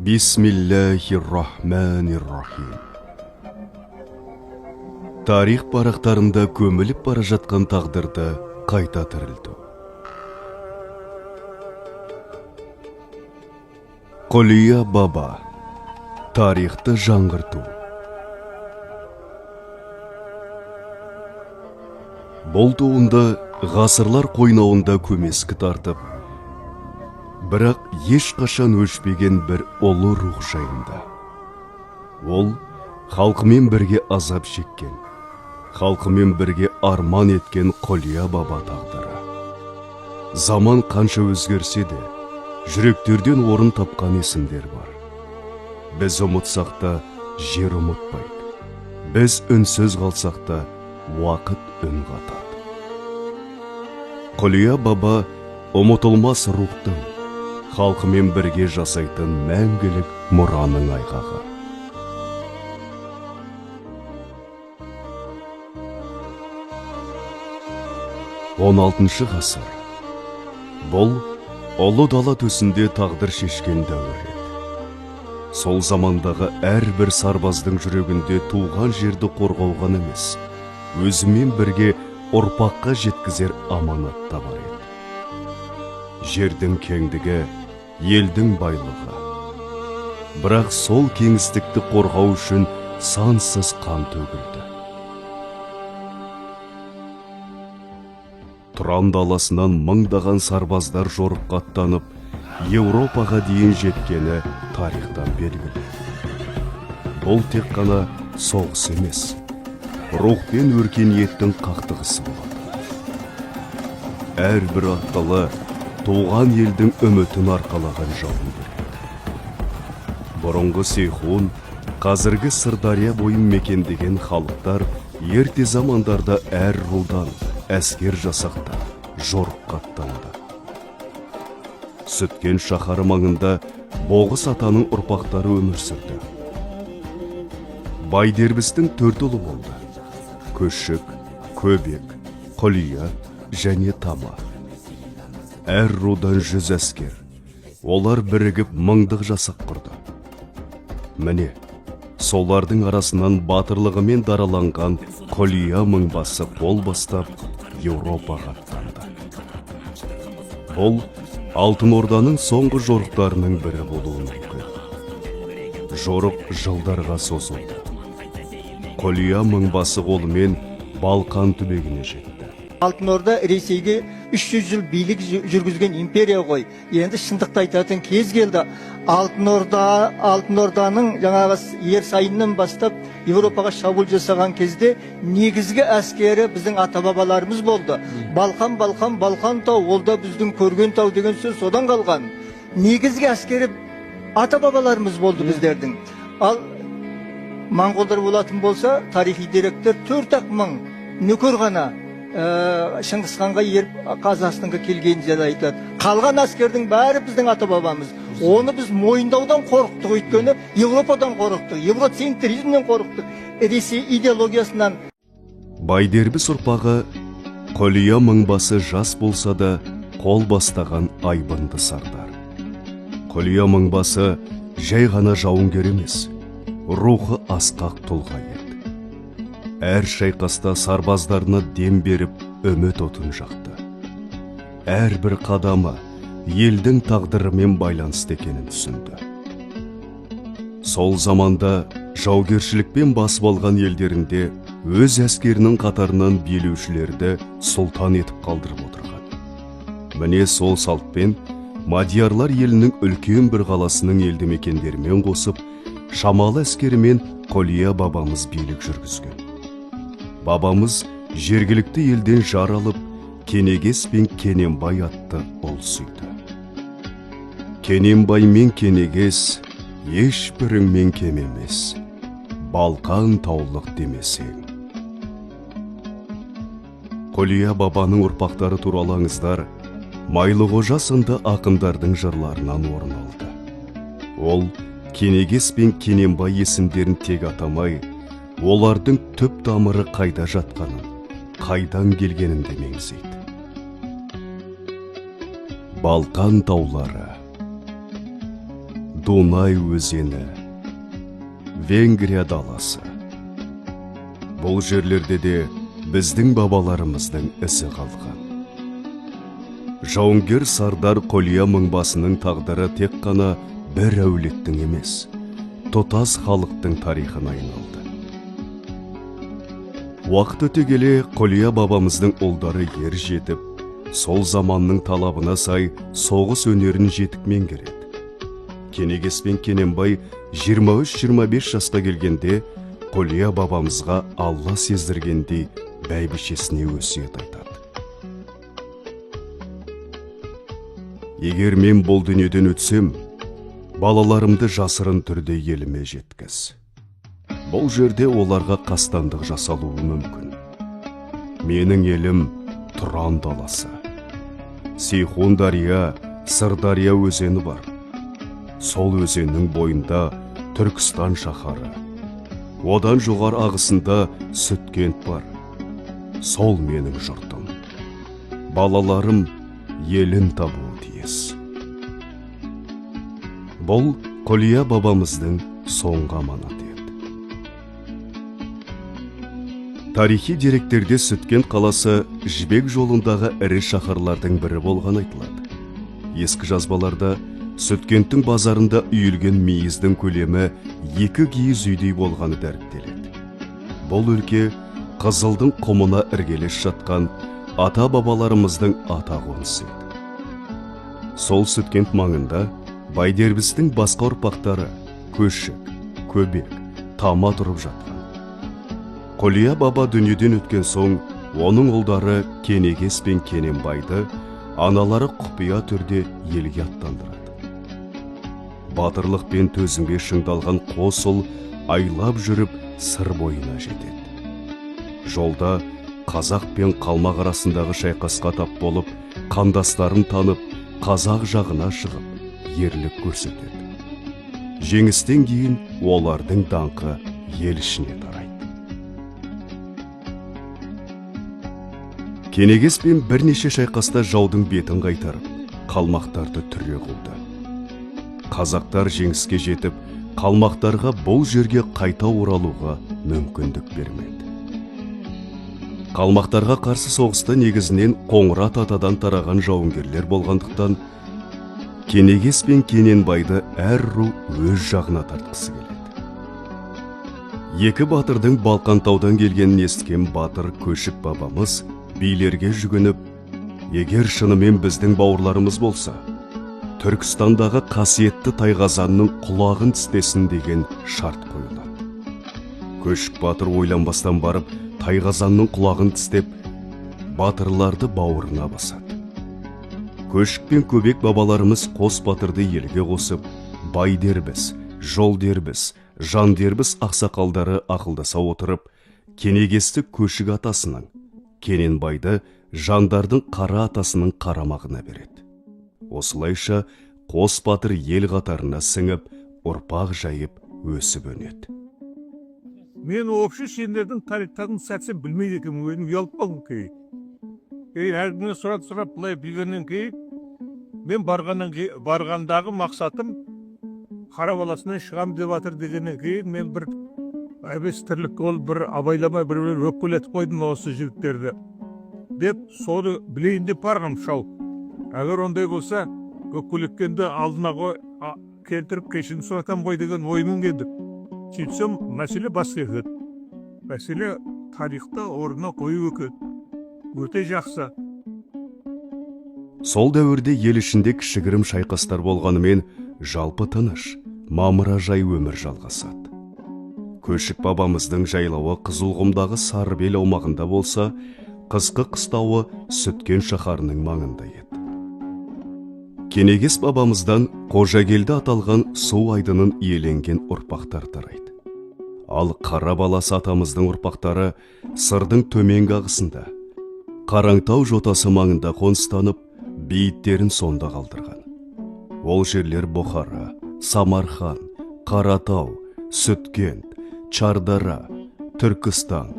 Бисмиллахир-рахманир-рахим. Тарих парақтарында көміліп бара жатқан тағдырды қайта тірілту. Қолия баба. Тарихты жаңғырту. Бұл туынды ғасырлар қойнауында көмескі тартып, бірақ ешқашан өшпеген бір ұлы рух жайында. Ол халқымен бірге азап шеккен, халқымен бірге арман еткен Қолия баба тағдыры. Заман қанша өзгерсе де, жүректерден орын тапқан есімдер бар. Біз ұмытсақ та, жер ұмытпайды. Біз үнсіз қалсақ та, уақыт үн қатады. Қолия баба ұмытылмас рухтың, халқымен бірге жасайтын мәңгілік мұраның айғағы. Он 16 ғасыр. Бұл ұлы дала төсінде тағдыр шешкен дәуір еді. Сол замандағы әрбір сарбаздың жүрегінде туған жерді қорғауған емес, өзімен бірге ұрпаққа жеткізер аманат та бар еді. Жердің кеңдігі, елдің байлығы. Бірақ сол кеңістікті қорғау үшін сансыз қан төгілді. Тұран даласынан мыңдаған сарбаздар жорыққа аттанып, Еуропаға дейін жеткені тарихтан белгілі. Бұл тек қана соғыс емес, рух пен өркениеттің қақтығысы болады. Әрбір аттылы туған елдің үмітін арқалаған жауынгер. Бұрынғы Сейхун, қазіргі Сырдария бойын мекендеген халықтар ерте замандарда әр рудан, әскер жасақта, жорыққа аттанды. Сүткен шаһары маңында Боғыз атаның ұрпақтары өмір сүрді. Байдербістің 4 ұлы болды: Көшік, Көбек, Қолия және Тама. Әр рудан 100 әскер. Олар бірігіп мыңдық жасақ құрды. Міне, солардың арасынан батырлығымен дараланған Қолия мыңбасы қол бастап Еуропаға аттанды. Бұл Алтын Орданың соңғы жорықтарының бірі болуы мүмкін. Жорық жылдарға созылды. Қолия мыңбасы қолымен Балқан түбегіне жетті. Алтын Орда Ресейге 300 жыл билік жүргізген империя ғой. Енді шындықты айтатын кез келді. Алтын Орданың жаңағы Ерсайыннан бастап Еуропаға шабуыл жасаған кезде негізгі әскері біздің ата-бабаларымыз болды. Балқан тау, ол да біздің көрген тау деген сөз содан қалған. Негізгі әскері ата-бабаларымыз болды біздердің. Ал моңғолдар болатын болса, тарихи деректер 4-ақ мың нөкер ғана Шыңғысханға еріп Қазақстанға келген жері айтылады. Қалған әскердің бәрі біздің ата-бабамыз. Оны біз мойындаудан қорықтық, өйткені Еуропадан қорықтық, евроцентризмнен қорықтық, Ресей идеологиясынан. Байдербіс ұрпағы Қолия мыңбасы жас болса да қол бастаған айбынды сардар. Қолия мыңбасы жай ғана жауынгер емес, рухы асқақ тұлға еді. Әр шайқаста сарбаздарына дем беріп, үміт отын жақты. Әрбір қадамы елдің тағдырымен байланысты екенін түсінді. Сол заманда жаугершілікпен басып алған елдерінде өз әскерінің қатарынан билеушілерді сұлтан етіп қалдырып отырған. Міне сол салтпен мадиярлар елінің үлкен бір қаласының елді мекендерімен қосып, шамалы әскерімен Қолия бабамыз билік жүргізген. Бабамыз жергілікті елден жар алып, Кенегес пен Кененбай атты ұл сүйді. Кененбай мен Кенегес ешбіріңмен кем емес, Балқан таулық демесең. Қолия бабаның ұрпақтары туралы аңыздар Майлықожа сынды ақындардың жырларынан орын алды. Ол Кенегес пен Кененбай есімдерін тек атамай, олардың түп тамыры қайда жатқанын, қайдан келгенін де меңзейді. Балқан таулары. Дунай өзені, Венгрия даласы. Бұл жерлерде де біздің бабаларымыздың ісі қалған. Жауынгер сардар Қолия мыңбасының тағдыры тек қана бір әулеттің емес, тұтас халықтың тарихына айналды. Уақыт өте келе Қолия бабамыздың ұлдары ер жетіп, сол заманның талабына сай соғыс өнерін жетік меңгереді. Кенегес пен Кененбай 23-25 жасқа келгенде Қолия бабамызға Алла сездіргендей бәйбішесіне өсиет айтады. Егер мен бұл дүниеден өтсем, балаларымды жасырын түрде еліме жеткіз. Бұл жерде оларға қастандық жасалуы мүмкін. Менің елім Тұран даласы. Сейхун дария, Сырдария өзені бар. Сол өзеннің бойында Түркістан шаһары. Одан жоғар ағысында Сүткент бар. Сол менің жұртым. Балаларым елін табуы тиіс. Бұл Қолия бабамыздың соңғы аманаты еді. Тарихи деректерде Сүткент қаласы жібек жолындағы ірі шаһарлардың бірі болған айтылады. Ескі жазбаларда Сүткенттің базарында үйілген мейіздің көлемі 2 киіз үйдей болғаны дәріптеледі. Бұл өлке Қызылдың құмына іргелес жатқан ата бабаларымыздың ата қонысы еді. Сол Сүткент маңында Байдербістің басқа ұрпақтары Көшік, Көбек, Тама тұрып жатқан. Қолия баба дүниеден өткен соң, оның ұлдары Кенегес пен Кененбайды аналары құпия түрде елге аттандырады. Батырлық пен төзімге шыңдалған қос ұл айлап жүріп сыр бойына жетеді. Жолда қазақ пен қалмақ арасындағы шайқасқа тап болып, қандастарын танып, қазақ жағына шығып, ерлік көрсетеді. Жеңістен кейін олардың даңқы ел ішіне тарайды. Кенегес пен бірнеше шайқаста жаудың бетін қайтарып, қалмақтарды түре қылды. Қазақтар жеңіске жетіп, қалмақтарға бұл жерге қайта оралуға мүмкіндік бермеді. Қалмақтарға қарсы соғыста негізінен Қоңырат атадан тараған жауынгерлер болғандықтан, Кенегес пен Кененбайды әр ру өз жағына тартқысы келеді. Екі батырдың Балқантаудан келгенін естіген батыр Көшік бабамыз билерге жүгініп, егер шынымен біздің бауырларымыз болса, Түркістандағы қасиетті Тайқазанның құлағын тістесін деген шарт қойылады. Көшік батыр ойланбастан барып, Тайқазанның құлағын тістеп, батырларды бауырына басады. Көшік пен Көбек бабаларымыз қос батырды елге қосып, Байдербіс, Жолдербіс, Жандербіс ақсақалдары ақылдаса отырып, Кенегесті Көшік атасының, Кененбайды Жандардың Қара атасының қарамағына береді. Осылайша қос батыр ел қатарына сіңіп, ұрпақ жайып өсіп өнеді. Мен вообще сендердің тарихтарын сәтсен білмейді екенмін, өзім ұялып қалдым кейін. Әрдіне сұрап былай білгеннен кейін, мен барғандағы мақсатым қара баласынан шығам деп жатыр дегеннен кейін, мен бір әбес тірлік ол бір абайламай бір өкпелетіп қойдым осы жігіттерді. Деп, соны білейін деп барғам шау. Әгер ондай болса, көккөліккенді алдына келтіріп кешін сұратам ғой деген оймен келдік. Сөйтсем, мәселе басқа екен. Мәселе тарихта орнына қою екен. Өте жақсы. Сол дәуірде ел ішінде кішігірім шайқастар болғанымен, жалпы тыныш, мамыражай өмір жалғасады. Көшік бабамыздың жайлауы Қызылқұмдағы Сарыбел аумағында болса, қысқы қыстауы Сүткент шаһарының маңында еді. Кенегес бабамыздан Қожагелді аталған су айдынын иеленген ұрпақтар тарайды. Ал Қара баласы атамыздың ұрпақтары Сырдың төменгі ағысында, Қараңтау жотасы маңында қоныстанып, бейіттерін сонда қалдырған. Ол жерлер Бұхара, Самархан, Қаратау, Сүткент, Чардара, Түркістан,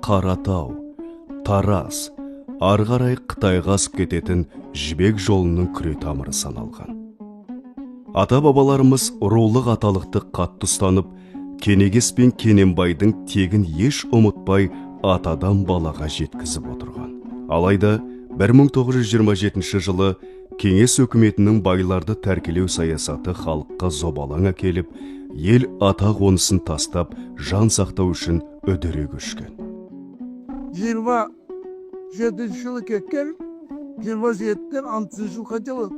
Қаратау, Тараз, арғарай Қытайға асып кететін жібек жолының күре тамыры саналған. Ата-бабаларымыз рулық аталықты қатты ұстанып, Кенегес пен Кененбайдың тегін еш ұмытпай атадан балаға жеткізіп отырған. Алайда 1927 жылы Кеңес өкіметінің байларды тәркелеу саясаты халыққа зобалаң әкеліп, ел ата қонысын тастап, жан сақтау үшін үдере көшкен. 27 жылы кеткен, 27-тен 60 жылға жылы,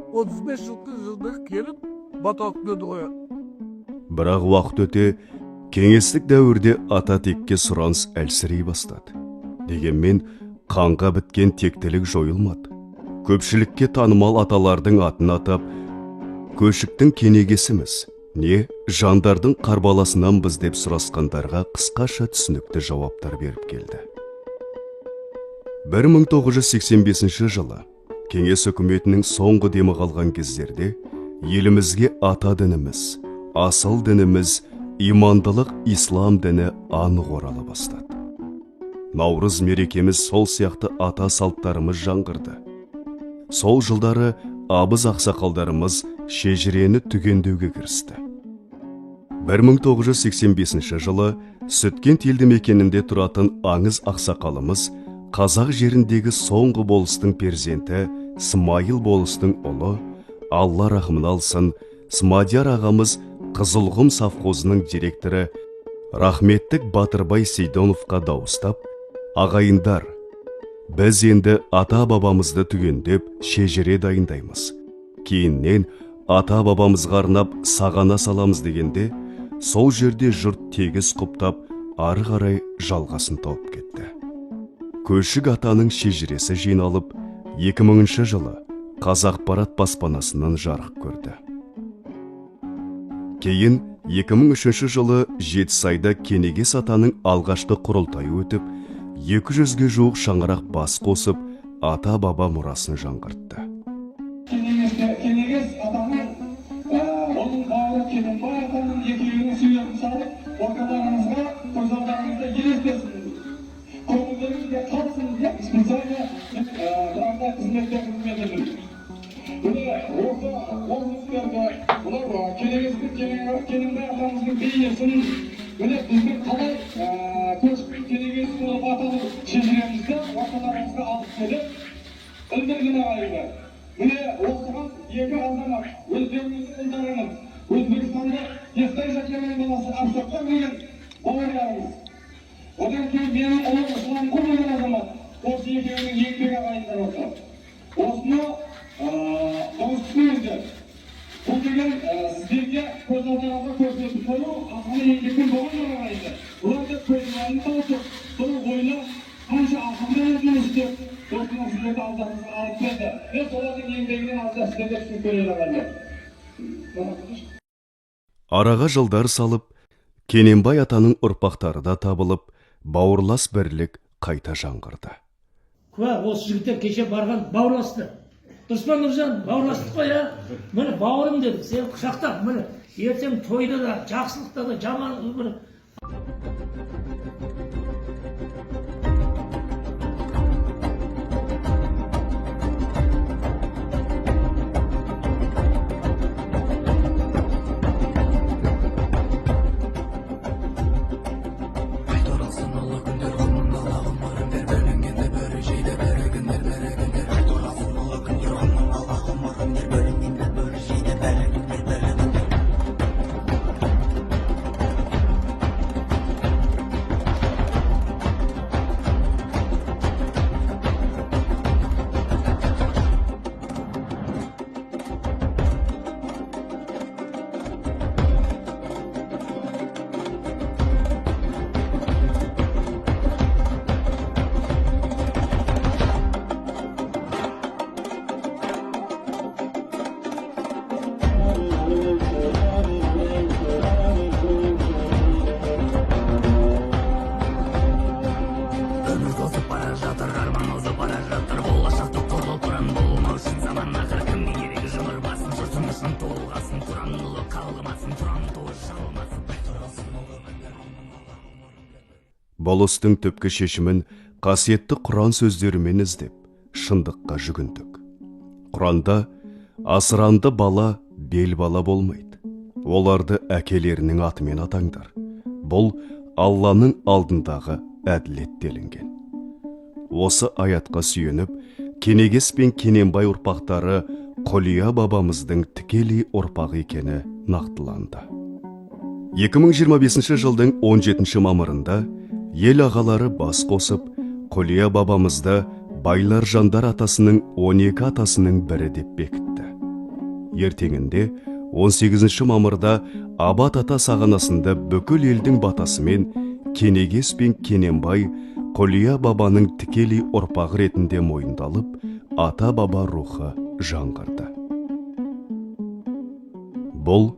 35 жылдық келіп, баталық дөді қояды. Бірақ уақыт өте, кеңестік дәуірде ата текке сұраныс әлсірей бастады. Дегенмен, қанға біткен тектілік жойылмады. Көпшілікке танымал аталардың атын атап, көшіктің кенегесіміз, не жандардың қарбаласынан біз деп сұрасқандарға қысқаша түсінікті жауаптар беріп келді. 1985 жылы Кеңес үкіметінің соңғы демі қалған кездерде елімізге ата дініміз, асыл дініміз, имандылық ислам діні анық орала бастады. Наурыз мерекеміз сол сияқты ата салттарымыз жаңғырды. Сол жылдары абыз ақсақалдарымыз шежірені түгендеуге кірісті. 1985 жылы Сүткент елді мекенінде тұратын аңыз ақсақалымыз қазақ жеріндегі соңғы болыстың перзенті Смайыл болыстың ұлы, Алла рахмын алсын, Смадияр ағамыз Қызылғұм совхозының директоры Рахметтік Батырбай Сейдоновқа дауыстап, ағайындар, біз енді ата-бабамызды түгендеп шежіре дайындаймыз. Кейіннен ата-бабамызға арнап сағана саламыз дегенде, сол жерде жұрт тегіс құптап, ары қарай жалғасын тауып кетті. Көшік атаның шежіресі жиналып, 2000 жылы Қазақпарат баспанасынан жарық көрді. Кейін 2003 жылы Жетісайда Кенегес атаның алғашқы құрылтайы өтіп, 200-ге жуық шаңырақ бас қосып, ата-баба мұрасын жаңғыртты. Кенегес атаның, оның бауыры Кененбай атаның екеуінің сүйетін салып, орталарыңызға, көзалдарыңызда елестесін. Көңілдеріңізге қалсын деп, специально бұларда қызметтеріңізбен жүрдім. Осы облыстарда бұлар Кененбай атамыздың бейнесін, біздің қалай көшпен Кенегес болып аталып шежіремізді орталарыңызға алып келіп, білдірген ағайындар. Осыған екі азамат, өздеріңіздің ұлдарыңыз, Өзбекстанда Естай Жакеннің баласы Ақсаққа деген бауырларыңыз. Одан кейін менің ұлым Исламқұл деген азамат, осы екеуінің еңбек ағайындар осы. Осыны дауыстыңыздар. Бұл деген сіздерге көз алдарыңызға көрсетіп қою, ақылы еңбекпен болған ағайындар. Бұларды көзілерін тауысып, бұл ойына қанша ақылды өтіңіз деп, осыны сіздерді алдарыңызға алып берді. Солардың еңбегінен алда сіздерге түсін көрер ағайындар. Араға жылдар салып, Кененбай атаның ұрпақтары да табылып, бауырлас бірлік қайта жаңғырды. Куә, осы жігіттер кеше барған бауырласты. Дұрыспан Нұржан, бауырластық қой, міне бауырым деді, сен құшақтап, міне ертең тойда да, жақсылықта да, жаман, міне. Болыстың түпкі шешімін қасиетті Құран сөздерімен іздеп, шындыққа жүгіндік. Құранда асыранды бала бел бала болмайды. Оларды әкелерінің атымен атаңдар. Бұл Алланың алдындағы әділет делінген. Осы аятқа сүйеніп, Кенегес пен Кененбай ұрпақтары Қолия бабамыздың тікелей ұрпағы екені нақтыланды. 2025 жылдың 17 мамырында ел ағалары бас қосып, Қолия бабамызды Байлар Жандар атасының 12 атасының бірі деп бекітті. Ертеңінде 18 мамырда Абат ата сағанасында бүкіл елдің батасымен Кенегес пен Кененбай Қолия бабаның тікелей ұрпағы ретінде мойындалып, ата баба рухы жаңғырды. Бұл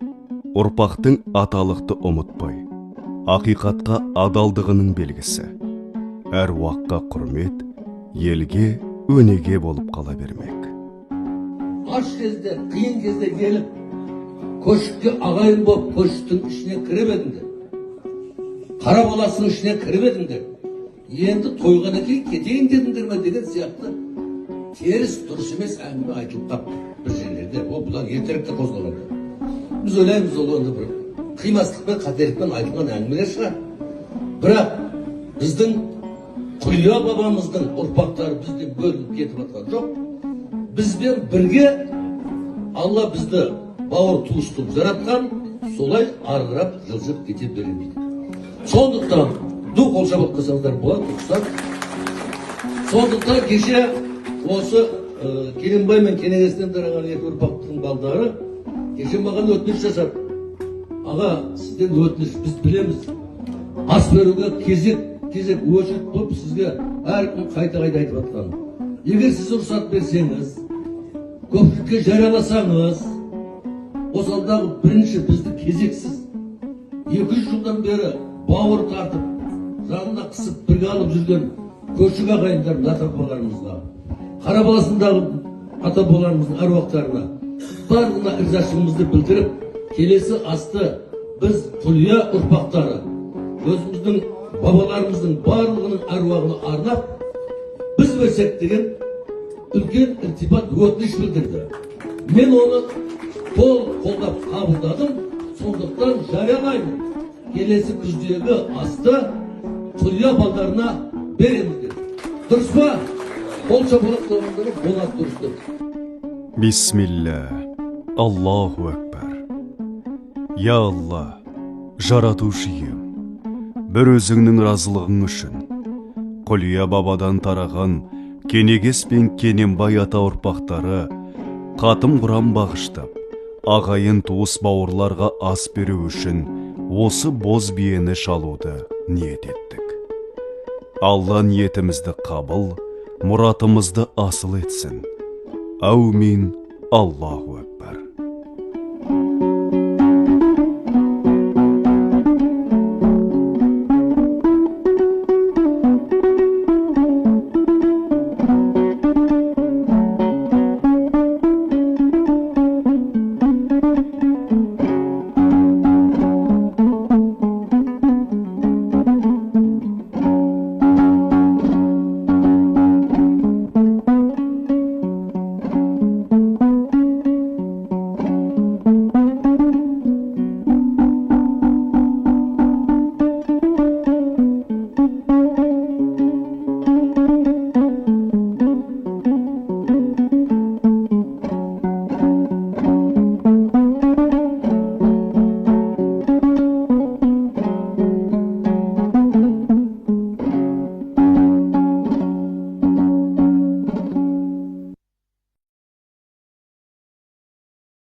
ұрпақтың аталықты ұмытпай, ақиқатқа адалдығының белгісі. Әруаққа құрмет, елге өнеге болып қала бермек. Аш кезде, қиын кезде келіп, көшікке ағайын болып көшіктің ішіне кіріп едіңдер. Қара баласының ішіне кіріп едіңдер. Енді тойғаны кейін кетейін дедіңдер ме деген сияқты теріс дұрыс емес әңгіме айтылып қап бір жерлерде. Ол бұлар ертеректе қозғалады. Біз ойлаймыз, ол онда бір қимастықпен, қателікпен айтылған әңгімелер шығар. Бірақ біздің Қолия бабамыздың ұрпақтары бізден бөлініп кетіп жатқан жоқ. Бізбен бірге Алла бізді бауыр туыстық жаратқан, солай арырап жылжып кете бермейді. Сондықтан ду қол шабыт қылсаңыздар болады, ұқсап. Сондықтан кеше осы Кененбай мен Кенегестен тараған екі ұрпақтың балдары кеше маған өтініш жасады. Аға, сізден өтініш, біз білеміз. Ас беруге кезек очередь болып сізге әркім қайта айтып жатқан. Егер сіз рұқсат берсеңіз, көпшілікке жарияласаңыз, осы алдағы бірінші бізді кезексіз 200 жылдан бері бауыр тартып, жанына қысып бірге алып жүрген көрші ағайындардың ата-бабаларымызға, қара баласындағы ата-бабаларымыздың әруақтарына барлығына ризашылығымызды білдіріп, келесі асты біз Қолия ұрпақтары өзіміздің бабаларымыздың барлығының әруағына арнап, біз берсек деген үлкен ілтипат өтініш білдірді. Мен оны қолдап қабылдадым, сондықтан жариялаймын. Келесі күздегі асты Қолия балдарына береміз. Дұрыс па? Қол шапалақ соғындырып, болат дұрыс деп. Бисмилля, Аллаху Акбар. Я Алла, жаратушыйым, бір өзіңнің разылығың үшін Қолия бабадан тараған Кенегес пен Кененбай ата ұрпақтары қатым құрам бағыштап, ағайын туыс бауырларға ас беру үшін осы боз биені шалуды ниет еттік. Алла ниетімізді қабыл, мұратымызды асыл етсін. Әумин. Аллаху Акбар.